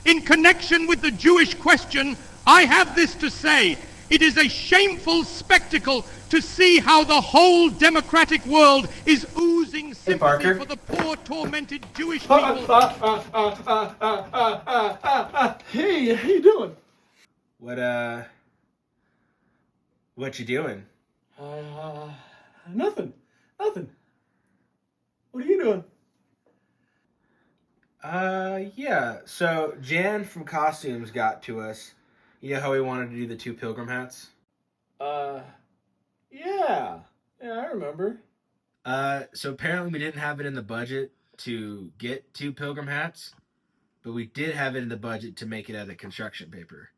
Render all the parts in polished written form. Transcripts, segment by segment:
In connection with the Jewish question, I have this to say. It is a shameful spectacle to see how the whole democratic world is oozing sympathy for the poor, tormented Jewish people. Hey, how you doing? What you doing? Nothing. What are you doing? Yeah. So Jan from Costumes got to us. You know how we wanted to do the 2 pilgrim hats? Yeah, I remember. So apparently we didn't have it in the budget to get 2 pilgrim hats, but we did have it in the budget to make it out of construction paper.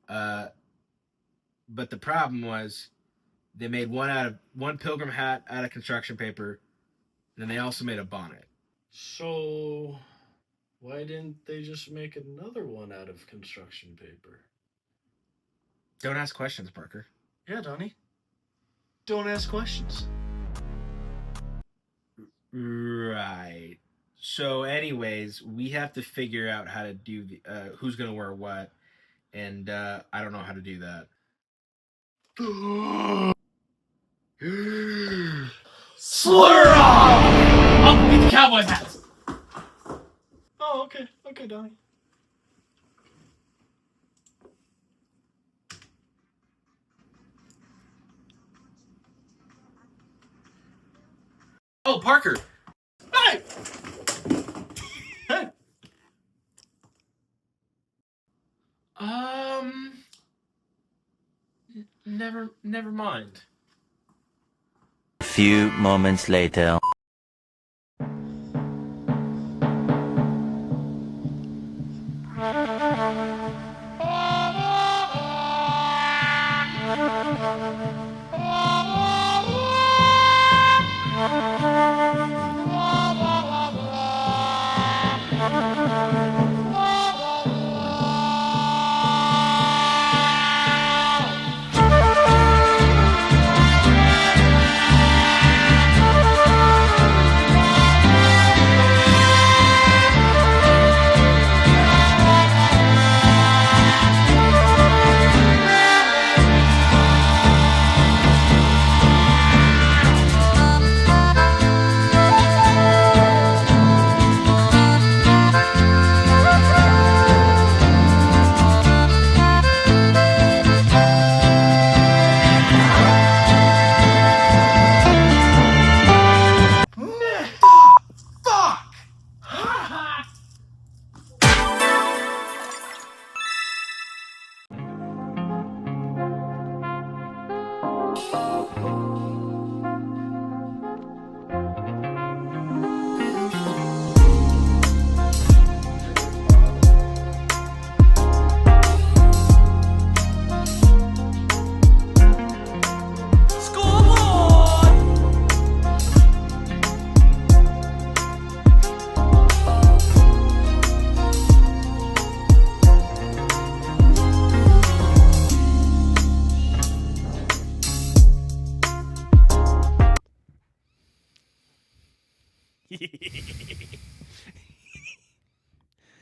But the problem was they made one pilgrim hat out of construction paper, and then they also made a bonnet. So, why didn't they just make another one out of construction paper? Don't ask questions, Parker. Yeah, Donnie. Don't ask questions. Right. So anyways, we have to figure out how to do who's going to wear what, and I don't know how to do that. Slur off! I'll beat the cowboy hats! Oh, okay, Donnie. Oh, Parker! Hey! Hey! Never mind. A few moments later.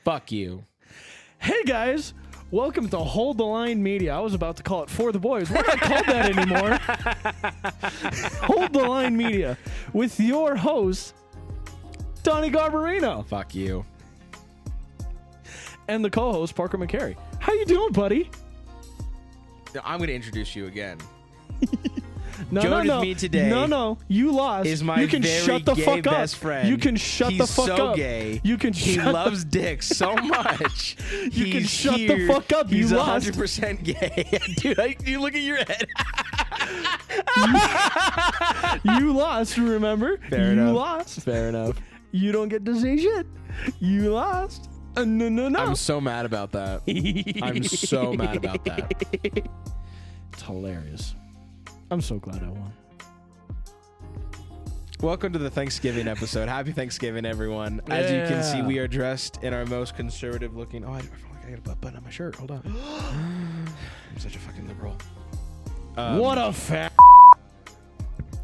Fuck you. Hey guys, welcome to Hold the Line Media. I was about to call it For the Boys. We're not called that anymore. Hold the Line Media with your host, Donnie Garbarino. Fuck you. And the co-host, Parker McCary. How you doing, buddy? I'm going to introduce you again. No, Joined no. with me today. No. You lost. Is my you can very shut the gay fuck best up. friend. You can shut He's the fuck so up. gay. You can He shut loves dick so much. You can He's shut the here. fuck up. He's You lost. 100% gay. Dude, you look at your head. You lost, remember? Fair you enough. lost. Fair enough. You don't get to say shit. You lost. No. I'm so mad about that. I'm so mad about that. It's hilarious. I'm so glad I won. Welcome to the Thanksgiving episode. Happy Thanksgiving, everyone. As you can see, we are dressed in our most conservative looking... Oh, I feel like I got a butt button on my shirt. Hold on. I'm such a fucking liberal. What a fat...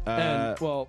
and, well...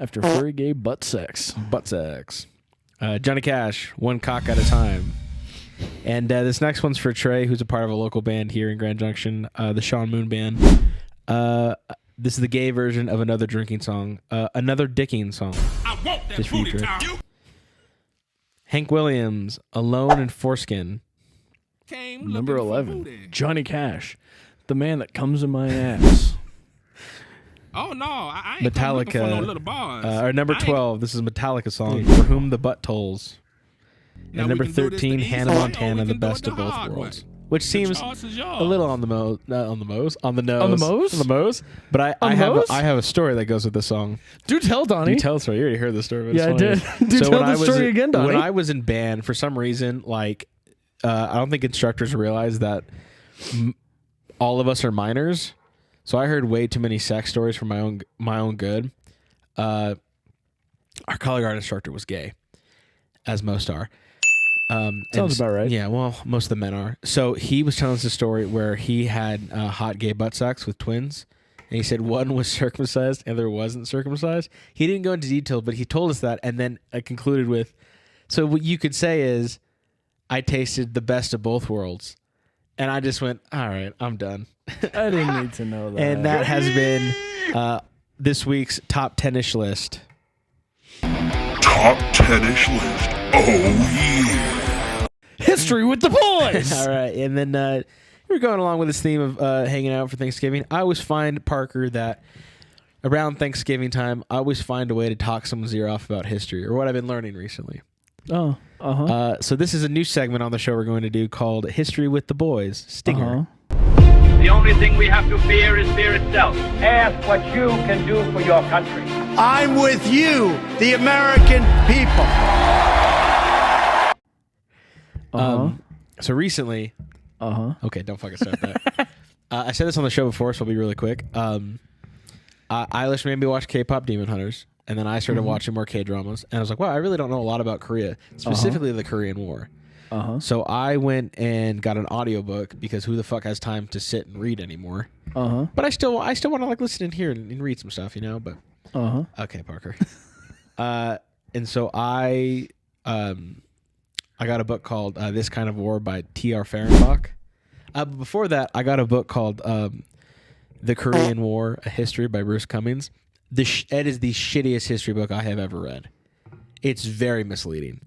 after furry gay butt sex. Butt sex. Johnny Cash, One Cock at a Time. And this next one's for Trey, who's a part of a local band here in Grand Junction, the Sean Moon Band. This is the gay version of another drinking song, another dicking song. I want that Just for you, booty Trey. time. Hank Williams, Alone in Foreskin. Came Number looking for 11, booty. Johnny Cash, the man that comes in my ass. Oh no, I ain't come looking for no little Metallica. bars. Or number I ain't- 12, this is a Metallica song, For Whom the Butt Tolls. Now And we number can do this 13, the Hannah easy way, or Montana, we The can do it Best the of Both hard way. Worlds. Which The seems choice is a yours. little on the nose. On the nose? On the nose? But On I the have nose? I have a story that goes with this song. Do tell, Donnie. You tell the story. You already heard the story. But Yeah, I it's funny. did. Do tell when the I was story again, Donnie. When I was in band, for some reason, like, I don't think instructors realize that all of us are minors. So I heard way too many sex stories for my own good. Our color guard instructor was gay, as most are. Sounds about right. Yeah, well, most of the men are. So he was telling us a story where he had hot gay butt sex with twins. And he said one was circumcised and the other wasn't circumcised. He didn't go into detail, but he told us that. And then I concluded with, so what you could say is, I tasted the best of both worlds. And I just went, all right, I'm done. I didn't need to know that. And that has been this week's top 10-ish list. Top 10-ish list. Oh yeah. History with the boys. All right. And then we're going along with this theme of hanging out for Thanksgiving. I always find, Parker, that around Thanksgiving time, I always find a way to talk someone's ear off about history or what I've been learning recently. Oh, So this is a new segment on the show we're going to do called History with the Boys. Stinger. The only thing we have to fear is fear itself. Ask what you can do for your country. I'm with you, the American people. So recently, okay, don't fucking start that. I said this on the show before, so I'll be really quick. Eilish made me watch K-pop Demon Hunters, and then I started watching more K-dramas, and I was like, wow, I really don't know a lot about Korea, specifically the Korean War. So I went and got an audiobook because who the fuck has time to sit and read anymore? But I still want to like listen in here and read some stuff, you know. But okay, Parker. And so I got a book called This Kind of War by T.R. Fehrenbach. But before that, I got a book called The Korean War: A History by Bruce Cummings. It is the shittiest history book I have ever read. It's very misleading.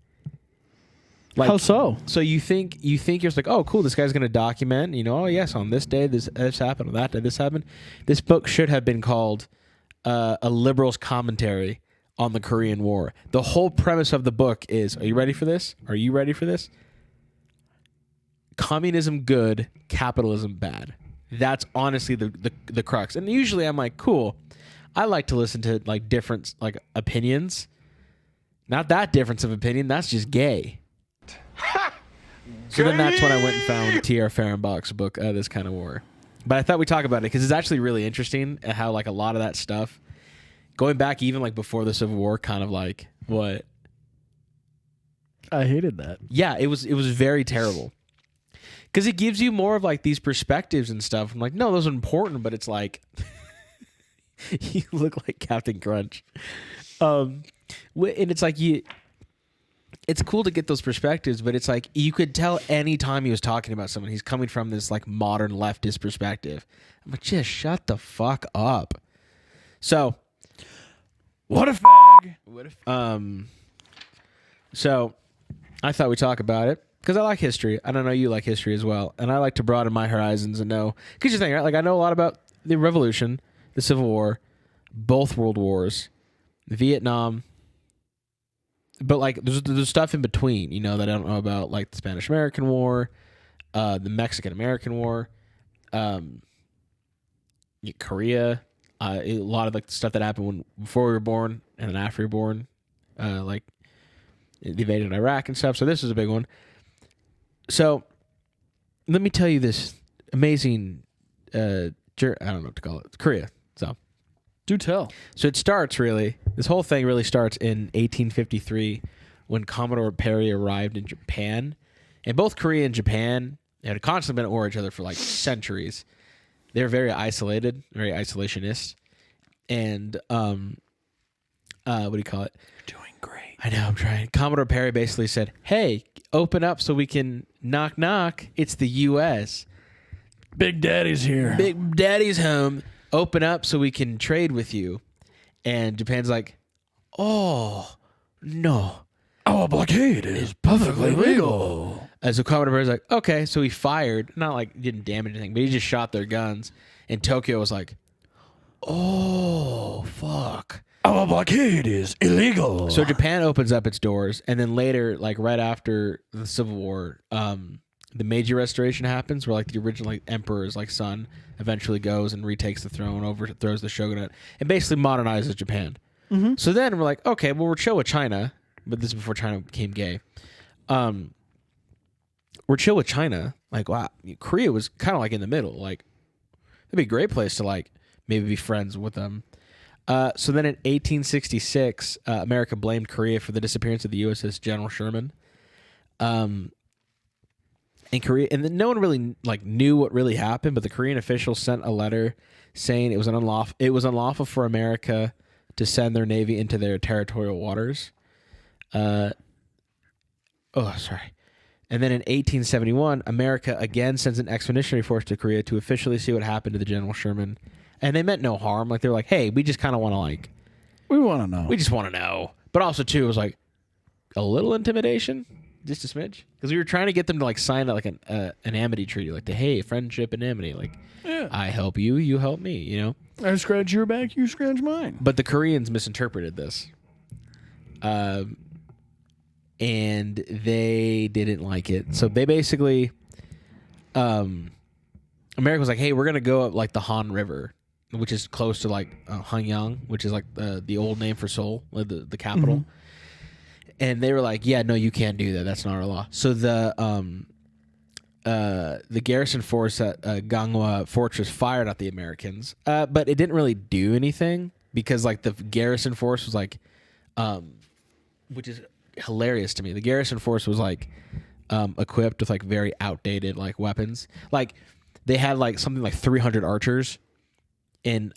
Like, how so? So you think you're just like, oh, cool, this guy's going to document, you know, oh, yes, on this day this happened, on that day this happened. This book should have been called A Liberal's Commentary on the Korean War. The whole premise of the book is, are you ready for this? Are you ready for this? Communism good, capitalism bad. That's honestly the crux. And usually I'm like, cool, I like to listen to like different like opinions. Not that difference of opinion, that's just gay. So then that's when I went and found T.R. Fehrenbach's book, This Kind of War. But I thought we'd talk about it because it's actually really interesting how like a lot of that stuff, going back even like before the Civil War, kind of like what? I hated that. Yeah, it was very terrible. Because it gives you more of like these perspectives and stuff. I'm like, no, those are important, but it's like you look like Captain Crunch. And it's like it's cool to get those perspectives, but it's like you could tell any time he was talking about someone, he's coming from this like modern leftist perspective. I'm like, just shut the fuck up. So, What a fag. So I thought we'd talk about it because I like history. I don't know, you like history as well, and I like to broaden my horizons and know. Because you think, right? Like I know a lot about the Revolution, the Civil War, both World Wars, Vietnam. But like there's stuff in between, you know, that I don't know about, like the Spanish-American War, the Mexican-American War, Korea, a lot of like the stuff that happened before we were born and then after we were born, like the invasion of Iraq and stuff. So this is a big one. So let me tell you this amazing, I don't know what to call it, Korea. So. Do tell. So it starts this whole thing really starts in 1853 when Commodore Perry arrived in Japan. And both Korea and Japan had constantly been at war with each other for like centuries. They were very isolated, very isolationist. And what do you call it? You're doing great. I know, I'm trying. Commodore Perry basically said, "Hey, open up so we can knock knock. It's the U.S. Big Daddy's here. Big Daddy's home. Open up so we can trade with you." And Japan's like, "Oh no, Our blockade is perfectly legal. So Commodore Perry's like, "Okay." So he fired. Not like he didn't damage anything, but he just shot their guns. And Tokyo was like, "Oh fuck." Our blockade is illegal. So Japan opens up its doors, and then later, like right after the Civil War, the Meiji Restoration happens, where like the original like emperor's like son eventually goes and retakes the throne, overthrows the shogunate, and basically modernizes Japan. Mm-hmm. So then we're like, okay, well we're chill with China, but this is before China became gay. We're chill with China, like wow, Korea was kind of like in the middle, like it'd be a great place to like maybe be friends with them. So then in 1866, America blamed Korea for the disappearance of the USS General Sherman. And Korea, and then no one really like knew what really happened, but the Korean officials sent a letter saying it was unlawful for America to send their navy into their territorial waters. Sorry. And then in 1871, America again sends an expeditionary force to Korea to officially see what happened to the General Sherman. And they meant no harm. Like, they were like, hey, we just kind of want to, like... We want to know. We just want to know. But also, too, it was like a little intimidation. Just a smidge. Because we were trying to get them to, like, sign like an amity treaty. Like, hey, friendship and amity. Like, yeah. I help you, you help me, you know? I scratch your back, you scratch mine. But the Koreans misinterpreted this. And they didn't like it. So they basically... America was like, hey, we're going to go up, like, the Han River, which is close to like Hanyang, which is like the old name for Seoul, like the capital. Mm-hmm. And they were like, "Yeah, no, you can't do that. That's not our law." So the garrison force at Ganghwa Fortress fired at the Americans, but it didn't really do anything because like the garrison force was like, which is hilarious to me. The garrison force was like equipped with like very outdated like weapons. Like they had like something like 300 archers and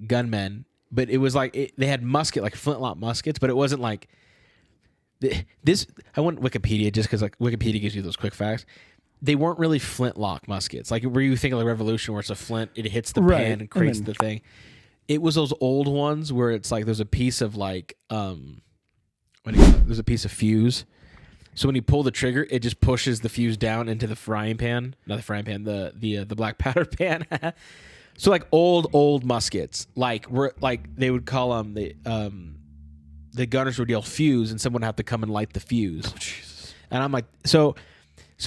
gunmen, but it was like they had like flintlock muskets, but it wasn't like this. I want Wikipedia just because like Wikipedia gives you those quick facts. They weren't really flintlock muskets, like where you think of the Revolution, where it's a flint, it hits the pan and creates the thing. It was those old ones where it's like there's a piece of like there's a piece of fuse. So when you pull the trigger, it just pushes the fuse down into the frying pan, not the frying pan, the black powder pan. So like old muskets, like they would call them the gunners would yell fuse, and someone would have to come and light the fuse. Oh, Jesus. And I'm like, so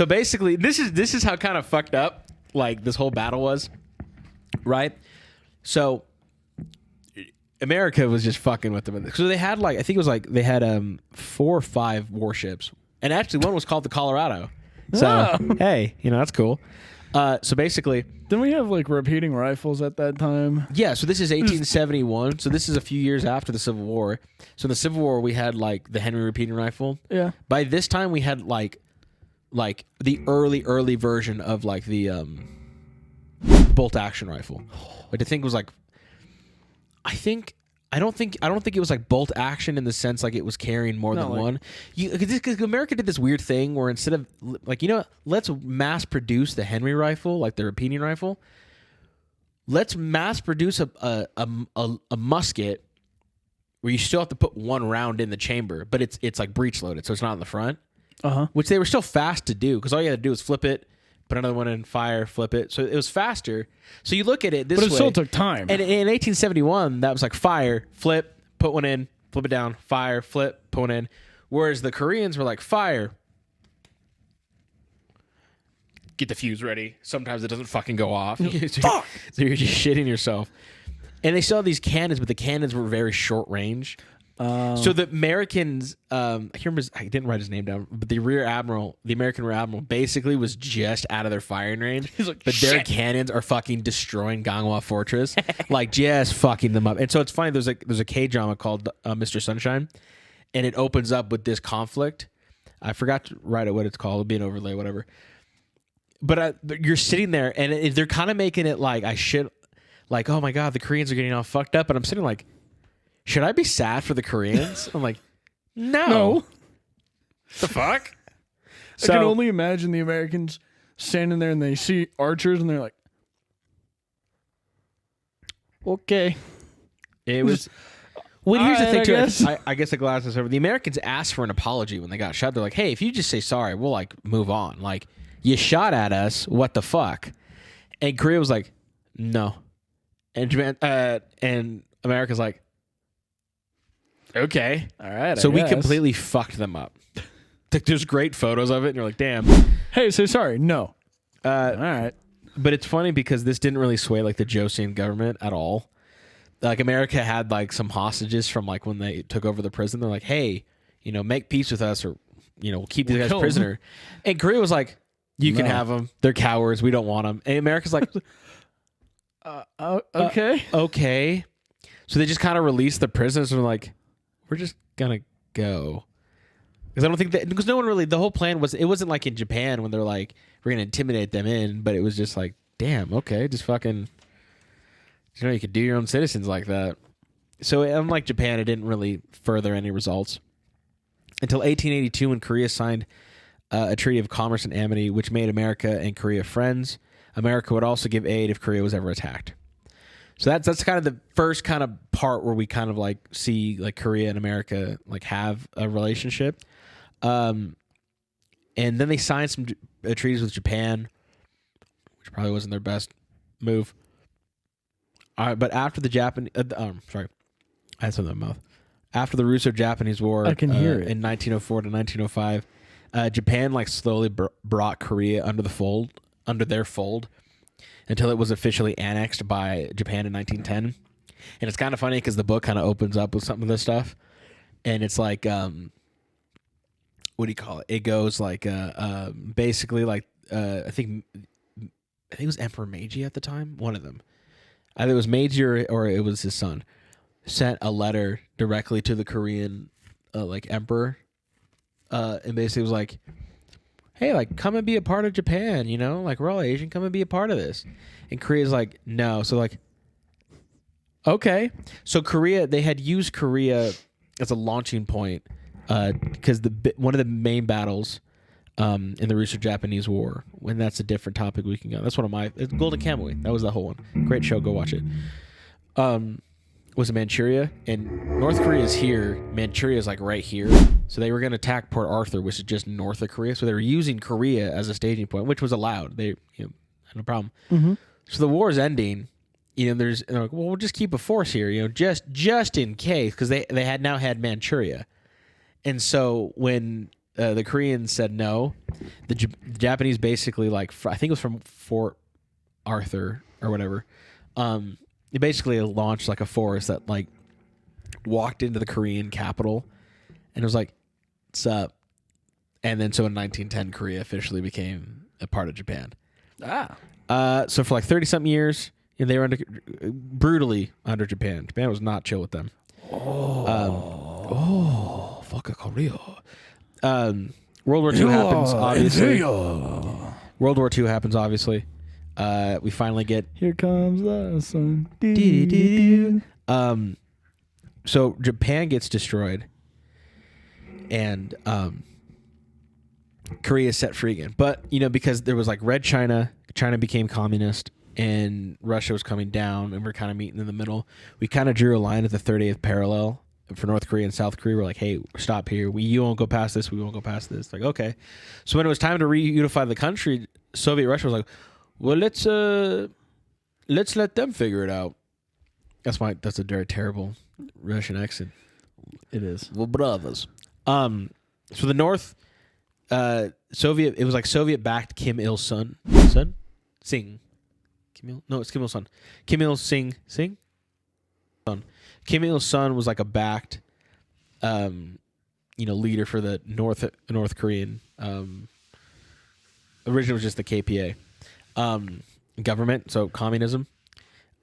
basically, this is how kind of fucked up like this whole battle was, right? So America was just fucking with them. So they had like I think it was like they had 4 or 5 warships, and actually one was called the Colorado. So hey, that's cool. So basically, didn't we have like repeating rifles at that time? Yeah. So this is 1871. So this is a few years after the Civil War. So in the Civil War, we had like the Henry repeating rifle. Yeah. By this time, we had like the early version of like the bolt action rifle, which I think was like, I don't think it was like bolt action in the sense like it was carrying more than one. Because America did this weird thing where instead of like let's mass produce the Henry rifle, like the repeating rifle. Let's mass produce a musket where you still have to put one round in the chamber, but it's like breech loaded, so it's not in the front. Which they were still fast to do because all you had to do was flip it, put another one in, fire, flip it. So it was faster. So you look at it this way. But it still took time. And in 1871, that was like fire, flip, put one in, flip it down, fire, flip, put one in. Whereas the Koreans were like fire, get the fuse ready. Sometimes it doesn't fucking go off. Fuck! So you're just shitting yourself. And they still have these cannons, but the cannons were very short range. So the Americans, I didn't write his name down, but the American rear admiral, basically was just out of their firing range. He's like, but their cannons are fucking destroying Ganghwa Fortress, like just fucking them up. And so it's funny. There's a K-drama called Mr. Sunshine, and it opens up with this conflict. I forgot to write it what it's called. It'll be an overlay, whatever. But you're sitting there, and they're kind of making it like oh my god, the Koreans are getting all fucked up, and I'm sitting like, should I be sad for the Koreans? I'm like, no. No. The fuck? I can only imagine the Americans standing there and they see archers and they're like, okay. It was. Well, here's the Alright, thing, I too. guess. I guess the glass is over. The Americans asked for an apology when they got shot. They're like, hey, if you just say sorry, we'll, like, move on. Like, you shot at us. What the fuck? And Korea was like, no. And Japan, and America's like, okay. All right. So I we guess. completely fucked them up. There's great photos of it, and you're like, damn. Hey, say sorry. No. All right. But it's funny because this didn't really sway like the Josian government at all. Like America had like some hostages from like when they took over the prison. They're like, hey, make peace with us, or we'll keep these guys kill 'em. prisoner. And Korea was like, you can No. have them. They're cowards. We don't want them. And America's like, Okay. okay. So they just kind of released the prisoners and were like, we're just gonna go. Because I don't think that, because no one really, the whole plan was, it wasn't like in Japan when they're like, we're going to intimidate them in, but it was just like, damn, okay, just fucking, you could do your own citizens like that. So unlike Japan, it didn't really further any results. Until 1882 when Korea signed a treaty of commerce and amity, which made America and Korea friends. America would also give aid if Korea was ever attacked. So that's kind of the first kind of part where we kind of like see like Korea and America like have a relationship. And then they signed some treaties with Japan, which probably wasn't their best move. But after the Japanese, sorry, I had something in my mouth. After the Russo-Japanese War, I can hear it. in 1904 to 1905, Japan like slowly brought Korea under their fold, until it was officially annexed by Japan in 1910. And it's kind of funny because the book kind of opens up with some of this stuff, and it's like, what do you call it? It goes like, basically like, I think it was Emperor Meiji at the time. One of them, either it was Meiji or it was his son, sent a letter directly to the Korean, like emperor, and basically was like, hey, like, come and be a part of Japan, like, we're all Asian, come and be a part of this. And Korea's like, no. So, like, okay. So Korea, they had used Korea as a launching point, because one of the main battles in the Russo-Japanese War, when that's a different topic we can go. That's one of my, Golden Kamuy, that was the whole one. Great show, go watch it. Was in Manchuria, and North Korea is here. Manchuria is like right here. So they were going to attack Port Arthur, which is just north of Korea. So they were using Korea as a staging point, which was allowed. They had no problem. Mm-hmm. So the war is ending. They're like, well, we'll just keep a force here, just in case, because they had now had Manchuria. And so when the Koreans said no, the Japanese basically, like, I think it was from Fort Arthur or whatever, it basically launched like a force that like walked into the Korean capital and it was like, what's up? And then so in 1910, Korea officially became a part of Japan. So for like 30-something years, they were brutally under Japan. Japan was not chill with them. Fuck a Korea. World War II happens, obviously. World War II happens, obviously. We finally get... Here comes the sun. So Japan gets destroyed, and Korea is set free again. But, because there was like Red China became communist, and Russia was coming down, and we're kind of meeting in the middle. We kind of drew a line at the 30th parallel for North Korea and South Korea. We're like, hey, stop here. You won't go past this. We won't go past this. Like, okay. So when it was time to reunify the country, Soviet Russia was like, well, let's let them figure it out. That's a very terrible Russian accent. It is. Well, brothers. So the North, Soviet, it was like Soviet-backed Kim Il-sung. Sing. It's Kim Il-sung. Kim Il-sing. Kim Il-sung was like a backed, leader for the North Korean. Originally was just the KPA. Government, so communism,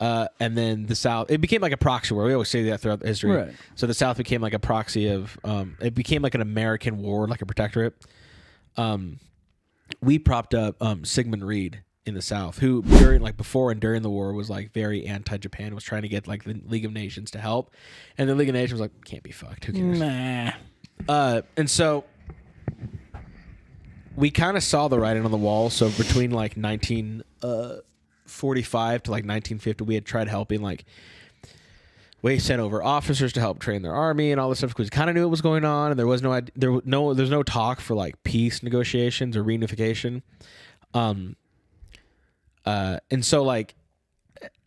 and then the South, it became like a proxy war. We always say that throughout history. Right. So the South became like a proxy of, it became like an American war, like a protectorate. We propped up Sigmund Reed in the South, who during like before and during the war was like very anti-Japan, was trying to get like the League of Nations to help, and the League of Nations was like, can't be fucked. Who cares? Nah. And so we kind of saw the writing on the wall. So between like 1945 to like 1950, we had tried helping like. We sent over officers to help train their army and all this stuff because we kind of knew what was going on, and there's no talk for like peace negotiations or reunification. And so like,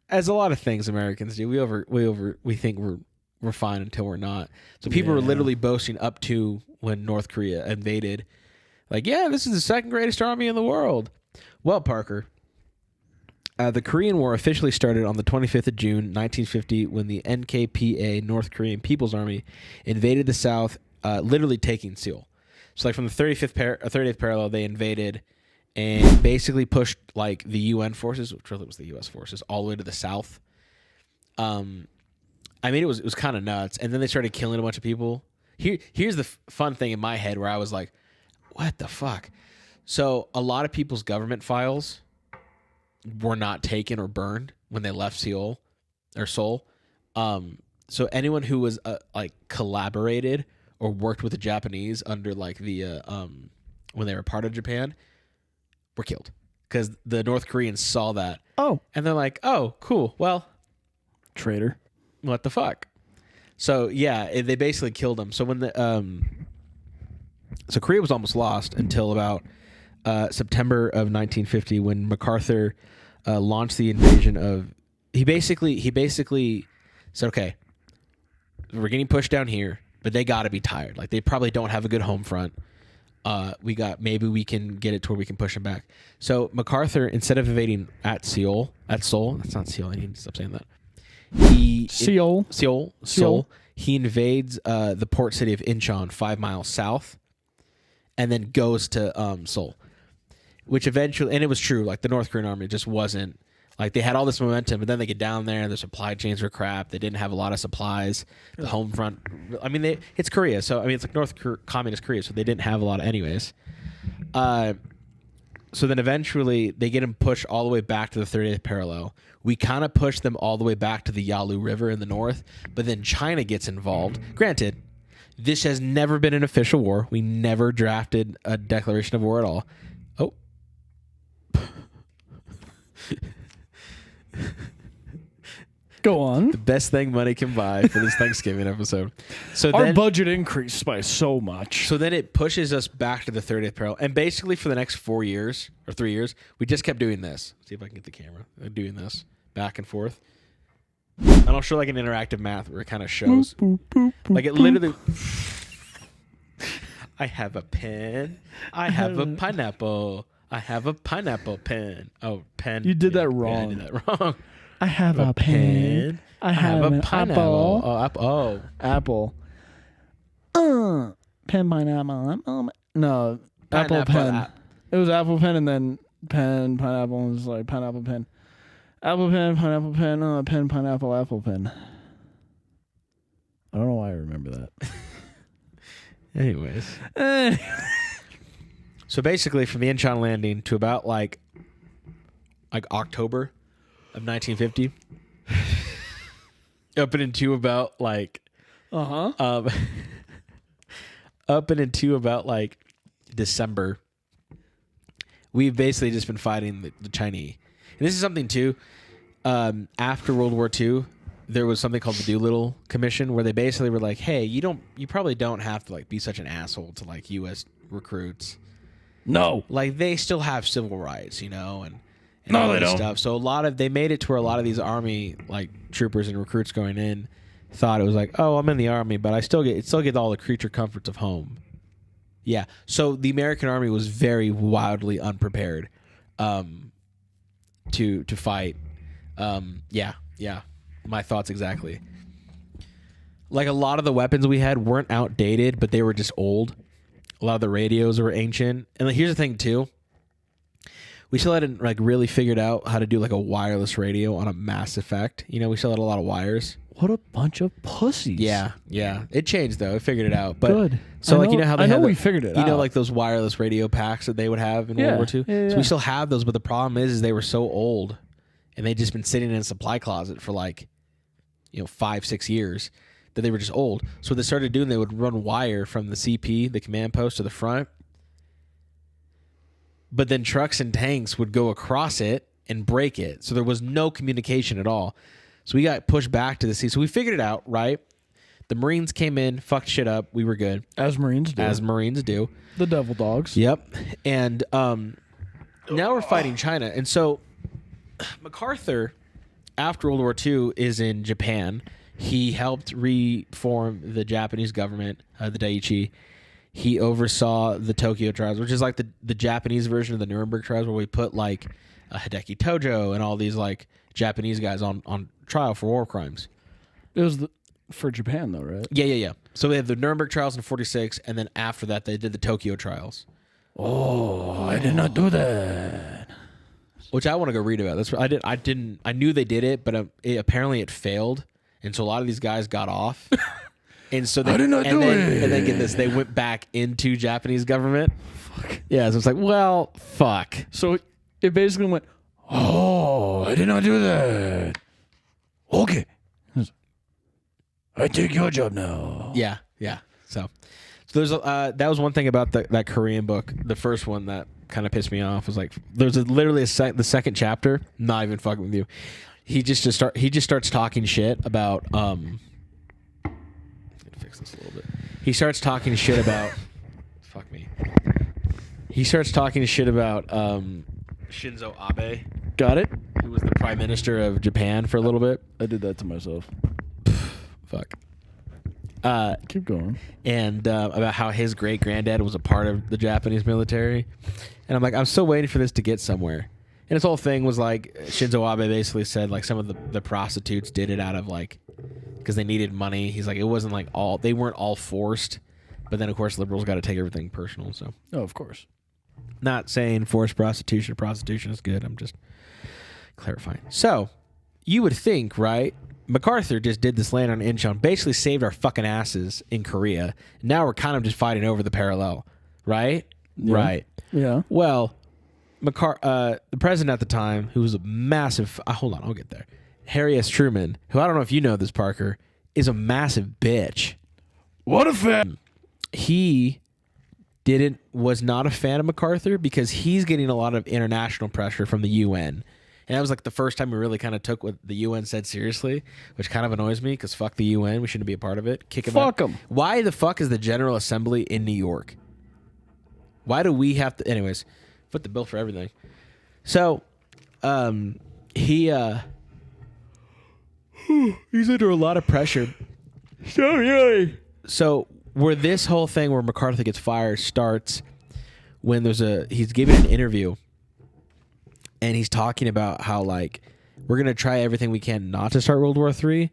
as a lot of things Americans do, we think we're fine until we're not. So people were literally boasting up to when North Korea invaded, like, yeah, this is the second greatest army in the world. Well, Parker. The Korean War officially started on the 25th of June, 1950, when the NKPA, North Korean People's Army, invaded the South, literally taking Seoul. So, like, from the 30th parallel, they invaded and basically pushed, like, the UN forces, which really was the U.S. forces, all the way to the South. I mean, it was kind of nuts. And then they started killing a bunch of people. Here's the fun thing in my head where I was like, what the fuck? So, a lot of people's government files were not taken or burned when they left Seoul or Seoul. So anyone who was like collaborated or worked with the Japanese under like the when they were part of Japan were killed because the North Koreans saw that. Oh, and they're like, oh, cool. Well, traitor. What the fuck? So yeah, they basically killed them. So when so Korea was almost lost until about September of 1950 when MacArthur launched the invasion of. He basically said, okay, we're getting pushed down here, but they got to be tired. Like they probably don't have a good home front. Maybe we can get it to where we can push them back. So MacArthur, instead of invading at Seoul, that's not Seoul. I need to stop saying that. Seoul. He invades the port city of Incheon 5 miles south, and then goes to Seoul. Which eventually, and it was true, like the North Korean army just wasn't, like they had all this momentum, but then they get down there, their supply chains were crap, they didn't have a lot of supplies, the home front, I mean, it's Korea, so, I mean, it's like Communist Korea, so they didn't have a lot anyways. So then eventually, they get them pushed all the way back to the 30th parallel. We kind of push them all the way back to the Yalu River in the north, but then China gets involved. Granted, this has never been an official war. We never drafted a declaration of war at all. Oh. Go on. The best thing money can buy for this Thanksgiving episode. So our budget increased by so much. So then it pushes us back to the 30th parallel. And basically for the next 4 years or 3 years, we just kept doing this. See if I can get the camera. Doing this back and forth. And I'll show like an interactive math where it kind of shows. Like it literally... I have a pen. I have a pineapple. I have a pineapple pen. Oh, pen. You did that wrong. Yeah, I did that wrong. I have a pen. I have a pineapple. Oh, apple. Pen, pineapple. No, Pineapple, apple pen. It was apple pen and then pen, pineapple. And it was like pineapple pen. Apple pen, pineapple pen, pen, pineapple, apple pen. I don't know why I remember that. Anyways. So basically, from the Incheon landing to about like October of 1950, up and into about like, up and into about like December, we've basically just been fighting the Chinese. And this is something too. After World War II, there was something called the Doolittle Commission, where they basically were like, "Hey, you probably don't have to like be such an asshole to like U.S. recruits." No, like they still have civil rights, you know, and no, all they this don't. stuff. So they made it to where a lot of these army like troopers and recruits going in thought it was like, "Oh, I'm in the army, but I still get all the creature comforts of home." Yeah. So the American army was very wildly unprepared to fight. Yeah. My thoughts exactly. Like a lot of the weapons we had weren't outdated, but they were just old. A lot of the radios were ancient. And like, here's the thing too. We still hadn't like really figured out how to do like a wireless radio on a Mass Effect. You know, we still had a lot of wires. What a bunch of pussies. Yeah. It changed though. It figured it out. But Good. So I know- how they I know have we figured it You know, out. like those wireless radio packs that they would have in World War II. Yeah, So yeah. we still have those, but the problem is they were so old, and they'd just been sitting in a supply closet for 5-6 years, that they were just old. So what they started doing, they would run wire from the CP, the command post, to the front. But then trucks and tanks would go across it and break it. So there was no communication at all. So we got pushed back to the sea. So we figured it out, right? The Marines came in, fucked shit up. We were good. As Marines do. The devil dogs. Yep. And now we're fighting China. And so MacArthur, after World War II, is in Japan. He helped reform the Japanese government, the Daiichi. He oversaw the Tokyo trials, which is like the Japanese version of the Nuremberg trials, where we put like Hideki Tojo and all these like Japanese guys on trial for war crimes. It was for Japan, though, right? Yeah. So they had the Nuremberg trials in 1946, and then after that, they did the Tokyo trials. Oh, I did not do that. Which I want to go read about. That's what I did. I knew they did it, but apparently it failed, and so a lot of these guys got off. And so they I did not do it. And then get this, they went back into Japanese government. Fuck. Yeah, so it's like, well, fuck. So it basically went, oh, I did not do that. Okay. I take your job now. Yeah. So there's that was one thing about that Korean book. The first one that kind of pissed me off was like, there's literally the second chapter. Not even fucking with you. He just starts talking shit about fix this a little bit. He starts talking shit about fuck me. He starts talking shit about Shinzo Abe. Got it? Who was the prime minister of Japan for a little bit. I did that to myself. Fuck. Keep going. And about how his great granddad was a part of the Japanese military. And I'm like, I'm still waiting for this to get somewhere. And his whole thing was like, Shinzo Abe basically said like some of the prostitutes did it out of like, because they needed money. He's like, it wasn't like they weren't all forced. But then of course liberals got to take everything personal. So Oh, of course. Not saying forced prostitution is good. I'm just clarifying. So you would think, right? MacArthur just did this land on Incheon, basically saved our fucking asses in Korea. Now we're kind of just fighting over the parallel, right? Yeah. Right. Yeah. Well, the president at the time, who was a massive... hold on, I'll get there. Harry S. Truman, who I don't know if you know this, Parker, is a massive bitch. What a fan. He was not a fan of MacArthur because he's getting a lot of international pressure from the UN. And that was like the first time we really kind of took what the UN said seriously, which kind of annoys me because fuck the UN. We shouldn't be a part of it. Kick 'em out. Fuck them. Why the fuck is the General Assembly in New York? Why do we have to... Anyways, foot the bill for everything. So, he's under a lot of pressure. So where this whole thing where MacArthur gets fired starts when he's giving an interview and he's talking about how like we're gonna try everything we can not to start World War III.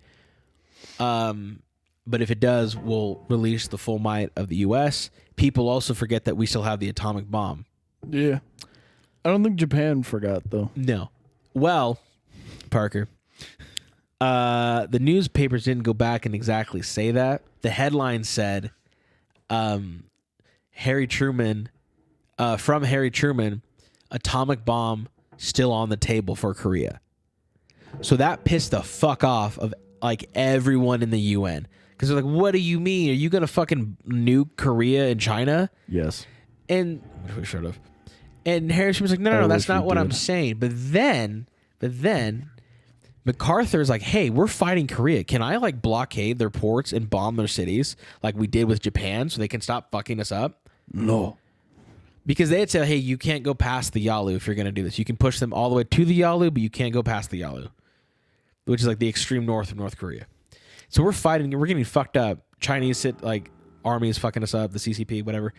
But if it does, we'll release the full might of the U.S. People also forget that we still have the atomic bomb. Yeah. I don't think Japan forgot, though. No. Well, Parker, the newspapers didn't go back and exactly say that. The headline said, Harry Truman, from Harry Truman, atomic bomb still on the table for Korea. So that pissed the fuck off of like everyone in the UN. Because they're like, what do you mean? Are you going to fucking nuke Korea and China? Yes. And shut up. And Harry Truman's like, no, that's not what I'm saying. But then MacArthur's like, hey, we're fighting Korea. Can I like blockade their ports and bomb their cities like we did with Japan so they can stop fucking us up? No. Because they had said, hey, you can't go past the Yalu if you're going to do this. You can push them all the way to the Yalu, but you can't go past the Yalu, which is like the extreme north of North Korea. So we're fighting, we're getting fucked up. Chinese army is fucking us up, the CCP, whatever.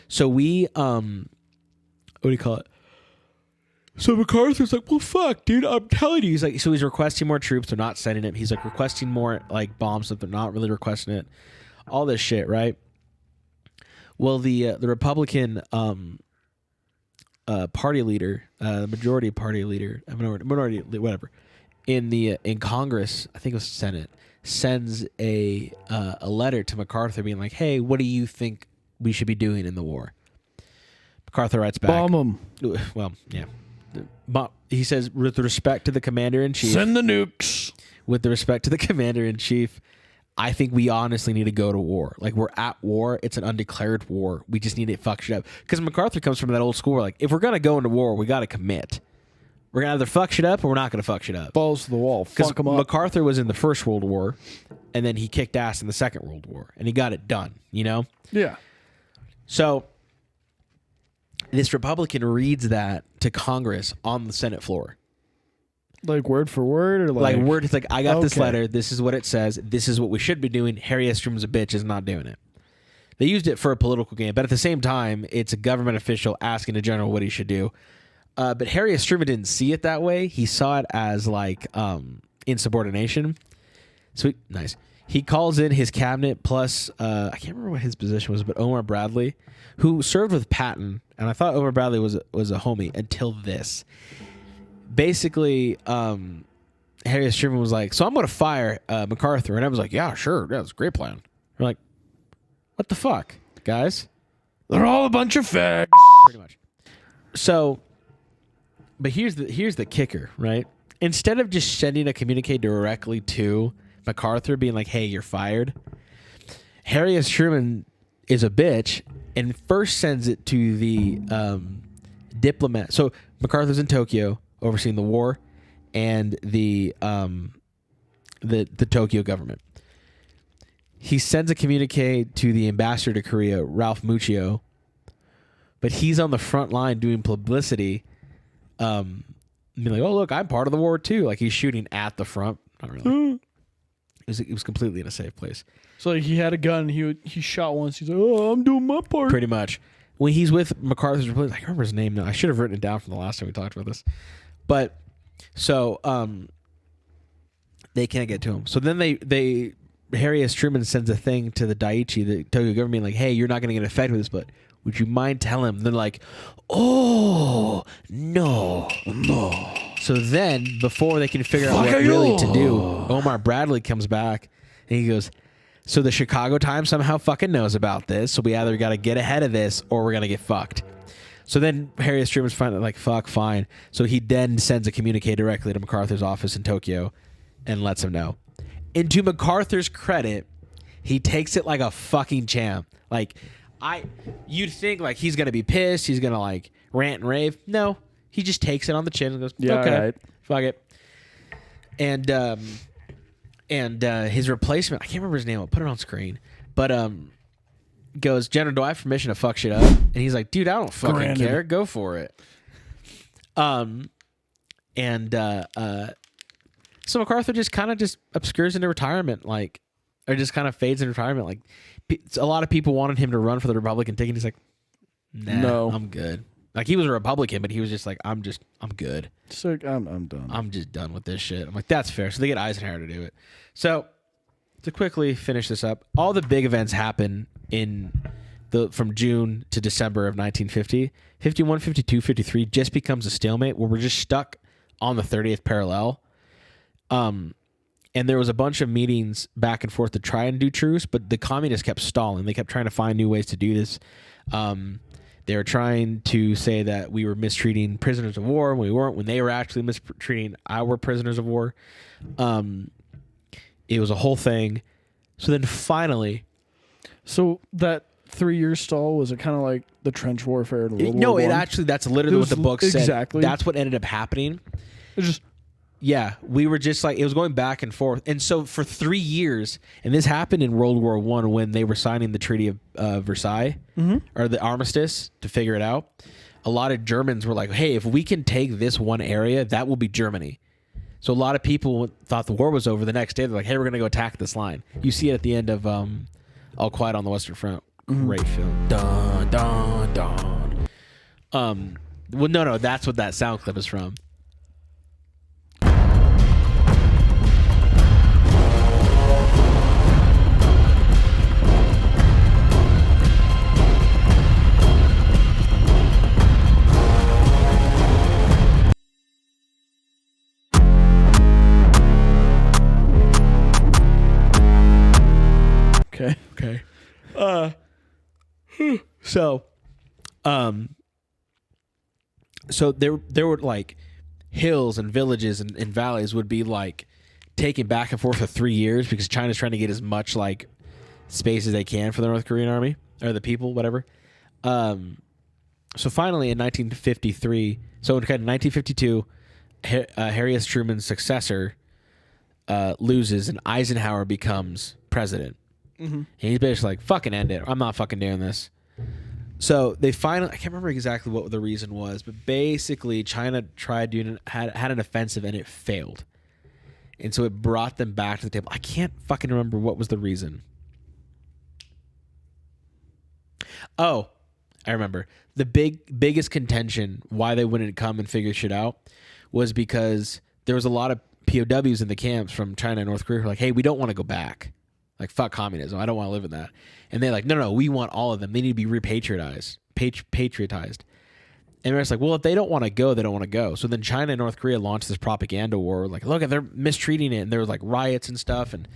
So we, what do you call it? So MacArthur's like, well, fuck, dude, I'm telling you. He's like, so he's requesting more troops. They're not sending it. He's like requesting more like bombs, but they're not really requesting it. All this shit, right? Well, the Republican party leader, the majority party leader, minority, whatever, in Congress, I think it was Senate, sends a letter to MacArthur being like, "Hey, what do you think we should be doing in the war?" MacArthur writes back, Bomb them. Well, yeah. He says, with respect to the commander-in-chief. Send the nukes. With the respect to the commander-in-chief, I think we honestly need to go to war. Like, we're at war. It's an undeclared war. We just need to fuck shit up. Because MacArthur comes from that old school where, like, if we're going to go into war, we got to commit. We're going to either fuck shit up or we're not going to fuck shit up. Balls to the wall. Fuck them up. MacArthur was in the First World War, and then he kicked ass in the Second World War, and he got it done, you know? Yeah. So this Republican reads that to Congress on the Senate floor. Like word for word, or like word. It's like, I got this Okay. letter. This is what it says. This is what we should be doing. Harry S. Truman's a bitch. Is not doing it. They used it for a political game, but at the same time, it's a government official asking the general what he should do. But Harry S. Truman didn't see it that way. He saw it as like insubordination. Sweet, nice. He calls in his cabinet plus I can't remember what his position was, but Omar Bradley, who served with Patton, and I thought Omar Bradley was a homie until this. Basically, Harry S. Truman was like, "So I'm going to fire MacArthur," and I was like, "Yeah, sure, yeah, that's a great plan." We're like, "What the fuck, guys? They're all a bunch of fags." Pretty much. So, but here's the kicker, right? Instead of just sending a communique directly to MacArthur, being like, "Hey, you're fired," Harry S. Truman is a bitch and first sends it to the diplomat. So MacArthur's in Tokyo, overseeing the war and the Tokyo government. He sends a communique to the ambassador to Korea, Ralph Muccio, but he's on the front line doing publicity, being like, "Oh, look, I'm part of the war too." Like, he's shooting at the front. Not really. It was completely in a safe place. So like, he had a gun. He shot once. He's like, "Oh, I'm doing my part." Pretty much. When he's with MacArthur's replacement, I can't remember his name now. I should have written it down from the last time we talked about this. But so they can't get to him. So then they Harry S. Truman sends a thing to the Daiichi, the Tokyo government, like, "Hey, you're not going to get affected with this, but would you mind telling him?" They're like, "Oh, no." So then, before they can figure out what really to do, Omar Bradley comes back and he goes, "So the Chicago Times somehow fucking knows about this, so we either got to get ahead of this or we're going to get fucked." So then Harry S. Truman's finally like, "Fuck, fine." So he then sends a communique directly to MacArthur's office in Tokyo and lets him know. And to MacArthur's credit, he takes it like a fucking champ. Like, you'd think like he's going to be pissed, he's going to like rant and rave. No, he just takes it on the chin and goes, Yeah, "Okay, right. fuck it." And his replacement, I can't remember his name, I'll put it on screen, but goes, "General, do I have permission to fuck shit up?" And he's like, "Dude, I don't fucking Granted. care. Go for it." So MacArthur just kind of just obscures into retirement, like, or just kind of fades into retirement. Like, a lot of people wanted him to run for the Republican ticket. He's like, "Nah, No. I'm good." Like, he was a Republican, but he was just like, I'm good. So I'm done. I'm just done with this shit." I'm like, that's fair. So they get Eisenhower to do it. So to quickly finish this up, all the big events happen from June to December of 1950. 51, 52, 53 just becomes a stalemate where we're just stuck on the 30th parallel. And there was a bunch of meetings back and forth to try and do truce, but the communists kept stalling. They kept trying to find new ways to do this. They were trying to say that we were mistreating prisoners of war when we weren't, when they were actually mistreating our prisoners of war. It was a whole thing. So then finally... So that 3-year stall, was it kind of like the trench warfare in World No, War it I? actually, that's literally what the book said. Exactly. That's what ended up happening. It just... Yeah, we were just like, it was going back and forth. And so for 3 years, and this happened in World War I when they were signing the Treaty of Versailles, or the armistice to figure it out. A lot of Germans were like, "Hey, if we can take this one area, that will be Germany." So a lot of people thought the war was over. The next day, they're like, "Hey, we're going to go attack this line." You see it at the end of All Quiet on the Western Front. Great film. Dun, dun, dun. Well, no, that's what that sound clip is from. So, so there were like hills and villages and valleys would be like taken back and forth for 3 years because China's trying to get as much like space as they can for the North Korean army or the people, whatever. So finally in 1953, so in kind of 1952, Harry S. Truman's successor loses and Eisenhower becomes president. Mm-hmm. And he's basically like, fucking end it. I'm not fucking doing this. So they finally, I can't remember exactly what the reason was, but basically China tried doing had an offensive and it failed. And so it brought them back to the table. I can't fucking remember what was the reason. Oh, I remember. The biggest contention why they wouldn't come and figure shit out was because there was a lot of POWs in the camps from China and North Korea who were like, hey, we don't want to go back. Like, fuck communism. I don't want to live in that. And they're like, no, we want all of them. They need to be repatriotized. Patriotized. And we're just like, well, if they don't want to go, they don't want to go. So then China and North Korea launched this propaganda war. Like, look, they're mistreating it. And there was like riots and stuff. And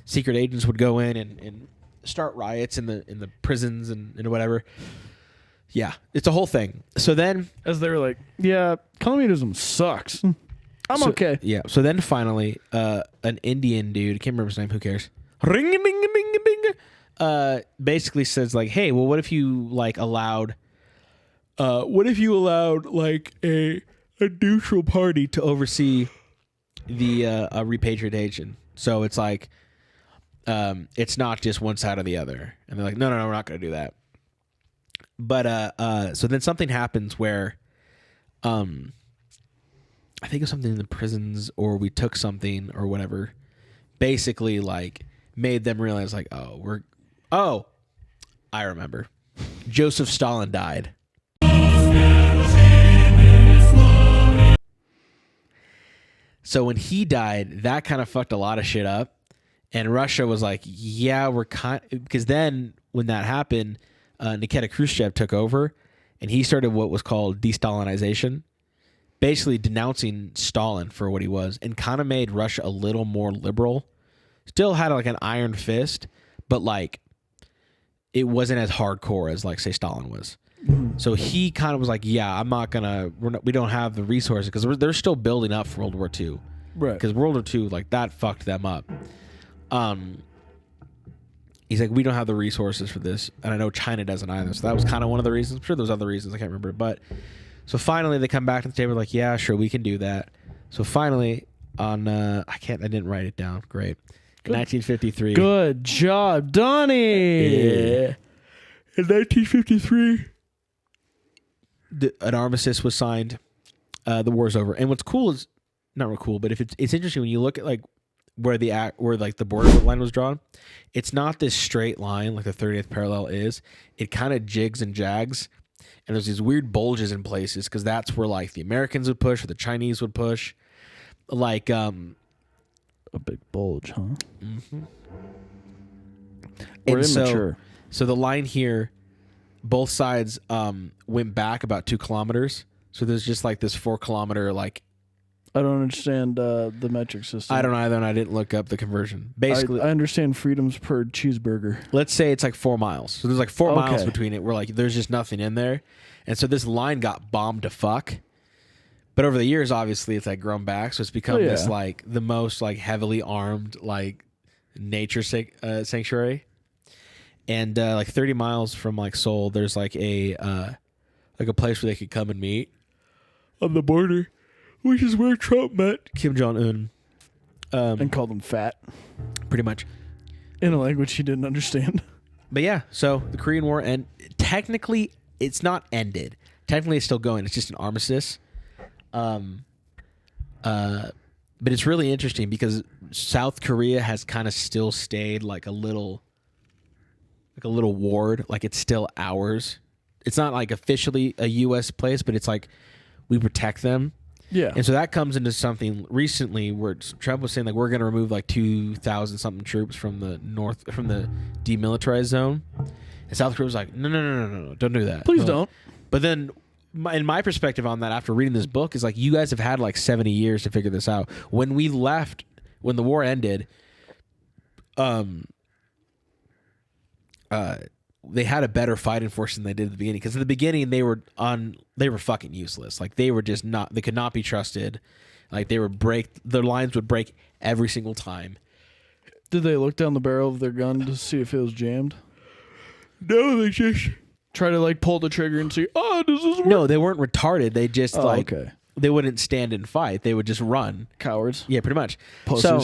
secret agents would go in and start riots in the prisons and whatever. Yeah, it's a whole thing. So then, as they were like, yeah, communism sucks. I'm okay. Yeah. So then finally, an Indian dude, can't remember his name, who cares? Ring ding ding ding. Basically says like, hey, well, what if you like allowed like a neutral party to oversee the repatriation? So it's like, it's not just one side or the other. And they're like, no, we're not going to do that. But so then something happens where, I think it was something in the prisons, or we took something or whatever. Basically, like made them realize, like, I remember, Joseph Stalin died. So when he died, that kind of fucked a lot of shit up, and Russia was like, yeah, because then when that happened. Nikita Khrushchev took over, and he started what was called de-Stalinization, basically denouncing Stalin for what he was, and kind of made Russia a little more liberal. Still had like an iron fist, but like it wasn't as hardcore as like say Stalin was. So he kind of was like, yeah, I'm not gonna. We don't have the resources because they're still building up for World War II, right? Because World War II like that fucked them up. He's like, we don't have the resources for this. And I know China doesn't either. So that was kind of one of the reasons. I'm sure there's other reasons. I can't remember. But so finally they come back to the table like, yeah, sure, we can do that. So finally on, I didn't write it down. Great. Good. 1953. Good job, Donnie. Yeah. In 1953, an armistice was signed. The war's over. And what's cool is, not real cool, but if it's interesting when you look at like, where like the border line was drawn, it's not this straight line like the 30th parallel is. It kind of jigs and jags, and there's these weird bulges in places because that's where like the Americans would push or the Chinese would push. Like a big bulge, huh? Mm-hmm. We're and immature. So the line here, both sides went back about 2 kilometers. So there's just like this 4 kilometer like. I don't understand the metric system. I don't either, and I didn't look up the conversion. Basically, I understand freedoms per cheeseburger. Let's say it's like 4 miles. So there's like 4 miles between it where like there's just nothing in there. And so this line got bombed to fuck. But over the years, obviously, it's like grown back. So it's become this like the most like heavily armed like nature sanctuary. And like 30 miles from like Seoul, there's like a place where they could come and meet on the border. Which is where Trump met Kim Jong-un. And called him fat. Pretty much. In a language he didn't understand. But yeah, so the Korean War, and technically it's not ended. Technically it's still going. It's just an armistice. But it's really interesting because South Korea has kind of still stayed like a little ward. Like it's still ours. It's not like officially a U.S. place, but it's like we protect them. Yeah. And so that comes into something recently where Trump was saying like we're going to remove like 2,000 something troops from the demilitarized zone. And South Korea was like, no, don't do that. Please don't. But then in my perspective on that after reading this book is like you guys have had like 70 years to figure this out. When we left, when the war ended, they had a better fighting force than they did at the beginning. Because at the beginning they were fucking useless. Like they were just not. They could not be trusted. Like their lines would break every single time. Did they look down the barrel of their gun to see if it was jammed? No, they just try to like pull the trigger and see. Oh, does this work? No, they weren't retarded. They just okay. They wouldn't stand and fight. They would just run. Cowards. Yeah, pretty much. Pussies. So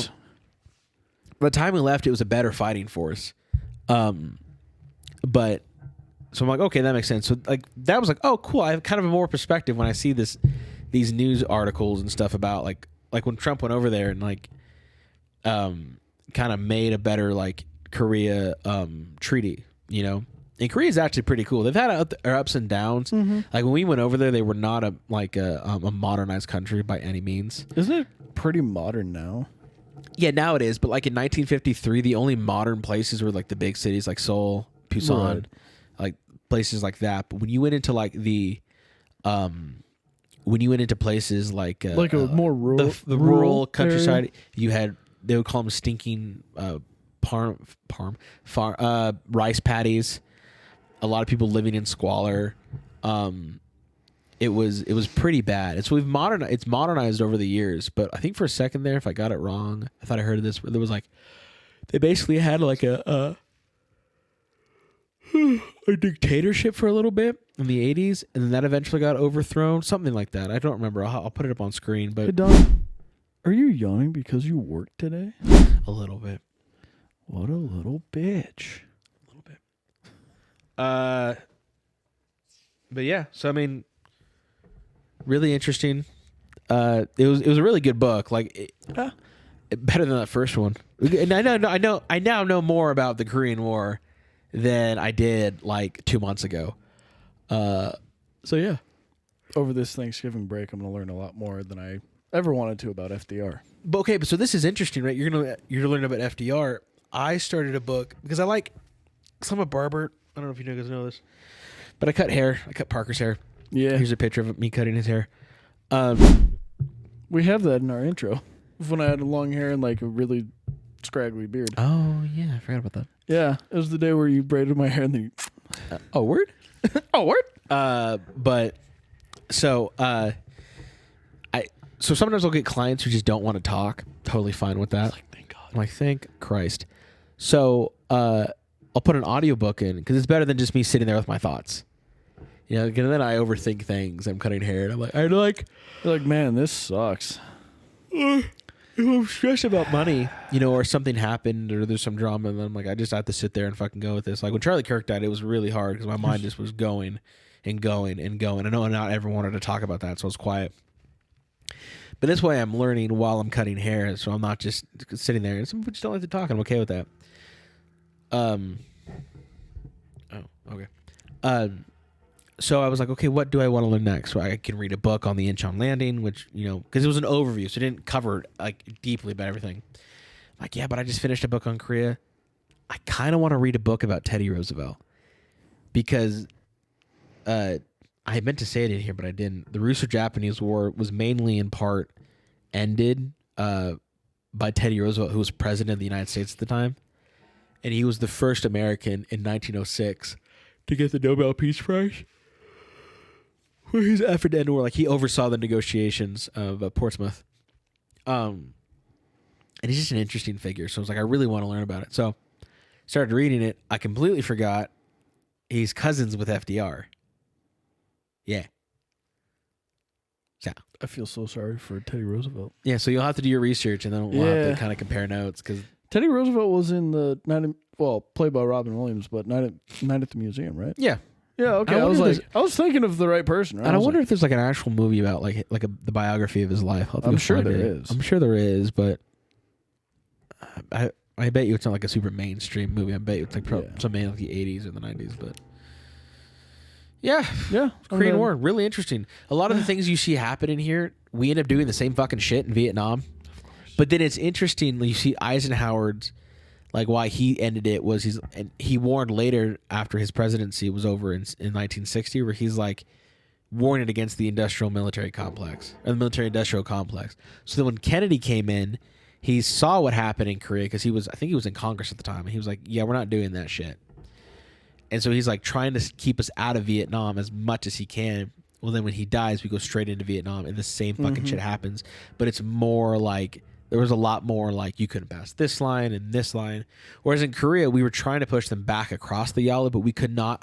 by the time we left, it was a better fighting force. But so I'm like, okay, that makes sense. So like that was like, oh, cool. I have kind of a more perspective when I see these news articles and stuff about like when Trump went over there and like kind of made a better like Korea treaty, you know. And Korea is actually pretty cool. They've had their ups and downs. Mm-hmm. Like when we went over there, they were not a modernized country by any means. Isn't it pretty modern now? Yeah, now it is. But like in 1953, the only modern places were like the big cities like Seoul, Busan, right. like places like that. But when you went into like places like a more rural, the rural area? countryside, they would call them stinking rice paddies. A lot of people living in squalor. It was pretty bad. It's modernized over the years, but I think for a second there, if I got it wrong, I thought I heard of this. There was like they basically had like a dictatorship for a little bit in the 80s, and then that eventually got overthrown. Something like that. I don't remember. I'll put it up on screen. But hey Don, are you yawning because you worked today? A little bit. What a little bitch. But yeah, so I mean, really interesting. It was a really good book. Like better than that first one. And I now know more about the Korean War than I did like 2 months ago. So yeah, over this Thanksgiving break, I'm gonna learn a lot more than I ever wanted to about FDR. But okay, but so this is interesting, right? You're gonna learn about FDR. I started a book because I'm a barber. I don't know if you guys know this, but I cut hair. I cut Parker's hair. Yeah. Here's a picture of me cutting his hair. We have that in our intro. When I had long hair and like a really scraggly beard. Oh yeah, I forgot about that. Yeah, it was the day where you braided my hair and then you... Oh, word? Oh, word? But so so sometimes I'll get clients who just don't want to talk. Totally fine with that. Like, thank God. I'm like, thank Christ. So I'll put an audiobook in because it's better than just me sitting there with my thoughts. You know, and then I overthink things. I'm cutting hair and I'm like, you're like, man, this sucks. If I'm stressed about money, you know, or something happened or there's some drama, and then I'm like, I just have to sit there and fucking go with this. Like when Charlie Kirk died, it was really hard because my mind just was going and going and going. I know not everyone wanted to talk about that, so I was quiet. But this way I'm learning while I'm cutting hair, so I'm not just sitting there. And some people just don't like to talk, and I'm okay with that. Oh, okay. So I was like, okay, what do I want to learn next? So I can read a book on the Incheon landing, which, you know, because it was an overview, so it didn't cover like deeply about everything. I'm like, yeah, but I just finished a book on Korea. I kind of want to read a book about Teddy Roosevelt because I meant to say it in here, but I didn't. The Russo-Japanese War was mainly in part ended by Teddy Roosevelt, who was president of the United States at the time. And he was the first American in 1906 to get the Nobel Peace Prize for his effort to end the war. Like, he oversaw the negotiations of Portsmouth. And he's just an interesting figure. So I was like, I really want to learn about it. So started reading it. I completely forgot he's cousins with FDR. Yeah. So I feel so sorry for Teddy Roosevelt. yeah, so you'll have to do your research, and then we'll have to kind of compare notes because Teddy Roosevelt was in the played by Robin Williams, but Night at the Museum, right? yeah. Yeah, okay. I was thinking of the right person. Right? And I wonder if there's like an actual movie about the biography of his life. I'm sure there is. I'm sure there is, but I bet you it's not like a super mainstream movie. I bet you it's like something like the 80s or the 90s, but yeah. Korean War, really interesting. A lot of the things you see happening here, we end up doing the same fucking shit in Vietnam. But then it's interesting, you see Eisenhower's, like why he ended it was he warned later after his presidency was over in 1960, where he's like warning against the industrial military complex or the military industrial complex. So then when Kennedy came in, he saw what happened in Korea because I think he was in Congress at the time, and he was like, yeah, we're not doing that shit. And so he's like trying to keep us out of Vietnam as much as he can. Well, then when he dies, we go straight into Vietnam and the same fucking shit happens. But it's more like, there was a lot more like you couldn't pass this line and this line. Whereas in Korea, we were trying to push them back across the Yalu, but we could not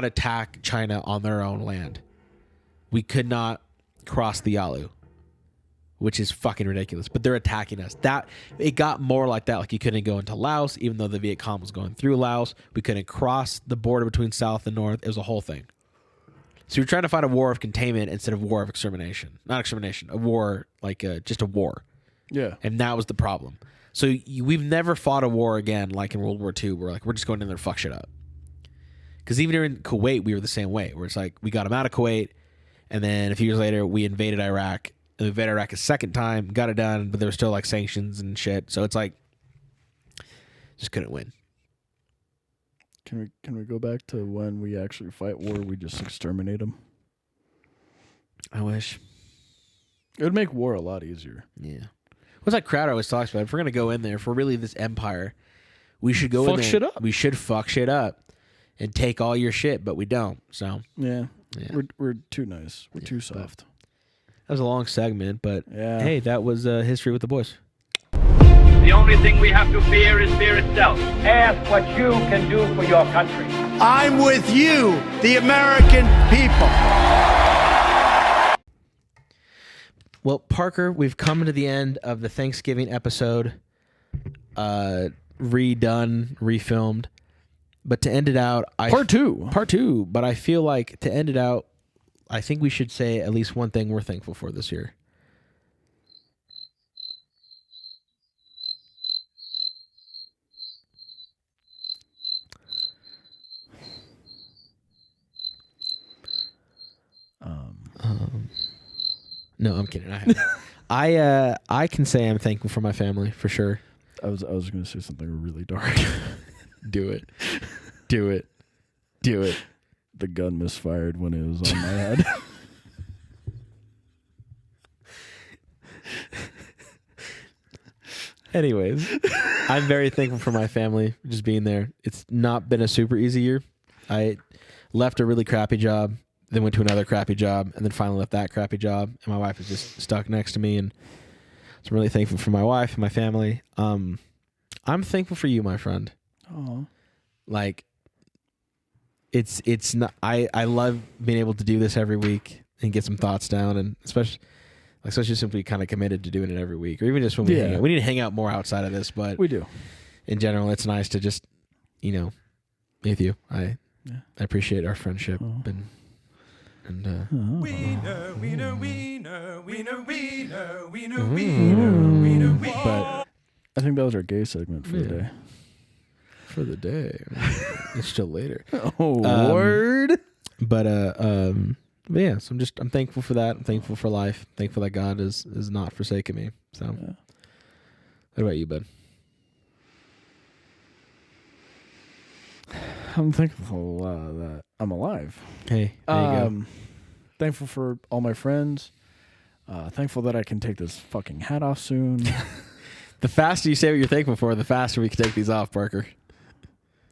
attack China on their own land. We could not cross the Yalu, which is fucking ridiculous. But they're attacking us. It got more like that. Like you couldn't go into Laos, even though the Viet Cong was going through Laos. We couldn't cross the border between South and North. It was a whole thing. So you're trying to fight a war of containment instead of war of extermination. Not extermination, a war, like just a war. Yeah. And that was the problem. So we've never fought a war again like in World War II where like we're just going in there to fuck shit up. Because even during Kuwait, we were the same way. Where it's like we got them out of Kuwait, and then a few years later, we invaded Iraq. And we invaded Iraq a second time, got it done, but there were still like sanctions and shit. So it's like, just couldn't win. Can we go back to when we actually fight war? We just exterminate them. I wish. It would make war a lot easier. Yeah. What's that crowd always talks about? If we're gonna go in there, if we're really this empire, we should go in Fuck there. shit up. We should fuck shit up and take all your shit, but we don't. So Yeah. Yeah. We're too nice. We're too soft. that was a long segment, but Yeah. hey, that was history with the boys. The only thing we have to fear is fear itself. Ask what you can do for your country. I'm with you, the American people. Well, Parker, we've come to the end of the Thanksgiving episode. Redone, refilmed. But to end it out, Part two. But I feel like to end it out, I think we should say at least one thing we're thankful for this year. No, I'm kidding. I can say I'm thankful for my family for sure. I was going to say something really dark. Do it. Do it. Do it. The gun misfired when it was on my head. Anyways, I'm very thankful for my family just being there. It's not been a super easy year. I left a really crappy job, then went to another crappy job, and then finally left that crappy job. And my wife is just stuck next to me, and so I'm really thankful for my wife and my family. I'm thankful for you, my friend. Oh, Like, it's not. I love being able to do this every week and get some thoughts down, and especially since we kind of committed to doing it every week, or even just when we hang out. We need to hang out more outside of this, but we do. In general, it's nice to just, be with you. I appreciate our friendship and Wiener, wiener, wiener, wiener, wiener, wiener, wiener, wiener. But I think that was our gay segment for the day. For the day, it's still later. Oh, word! But yeah. So I'm thankful for that. I'm thankful for life. Thankful that God is not forsaken me. So, What about you, bud? I'm thankful that I'm alive. Hey, there you go. Thankful for all my friends. Thankful that I can take this fucking hat off soon. The faster you say what you're thankful for, the faster we can take these off, Parker.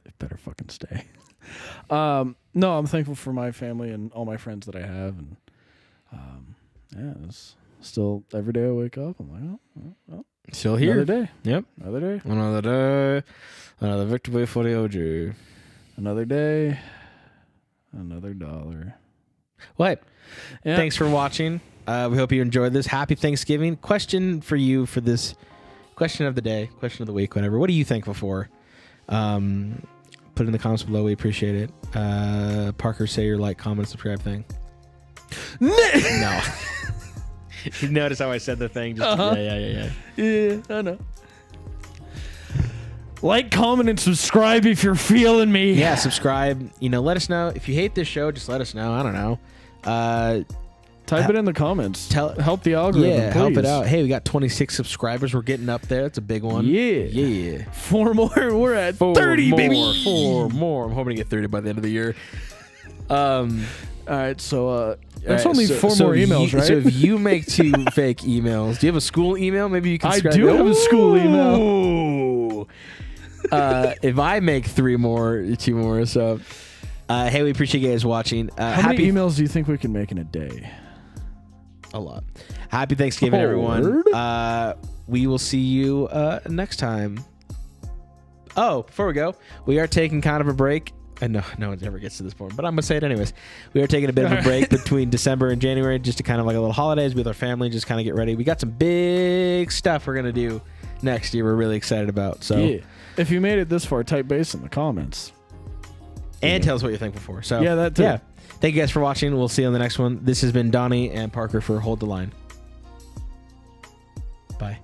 It better fucking stay. No, I'm thankful for my family and all my friends that I have, and it's still every day I wake up, I'm like, oh, still here. Another day. Yep. Another day. Another day. Another victory for the OG. Another day. Another dollar. Well, Yeah. Thanks for watching. We hope you enjoyed this. Happy Thanksgiving. Question for you for this question of the day, question of the week, whatever. What are you thankful for? Put it in the comments below. We appreciate it. Parker, say your like, comment, subscribe thing. No. You notice how I said the thing? Just Yeah. Yeah, I know. Like, comment, and subscribe if you're feeling me. Yeah, subscribe. Let us know. If you hate this show, just let us know. I don't know. Type it in the comments. Help the algorithm, Yeah, help it please. out. Hey, we got 26 subscribers. We're getting up there. That's a big one. Yeah. 4 more. We're at 30, more, baby. 4 more. I'm hoping to get 30 by the end of the year. All right, so that's All right, only 4 more emails, right? So if you make 2 fake emails, do you have a school email? Maybe you can I subscribe. do have a school email. Ooh. if I make 2 more. So, hey, we appreciate you guys watching. How many emails do you think we can make in a day? A lot. Happy Thanksgiving, everyone. We will see you next time. Oh, before we go, we are taking kind of a break. And no one ever gets to this point, but I'm going to say it anyways. We are taking a bit of a break between December and January, just to kind of like a little holidays with our family, just kind of get ready. We got some big stuff we're going to do next year we're really excited about. So, yeah. If you made it this far, type base in the comments. And tell us what you're thankful for. So, yeah, that too. Yeah. Thank you guys for watching. We'll see you on the next one. This has been Donnie and Parker for Hold the Line. Bye.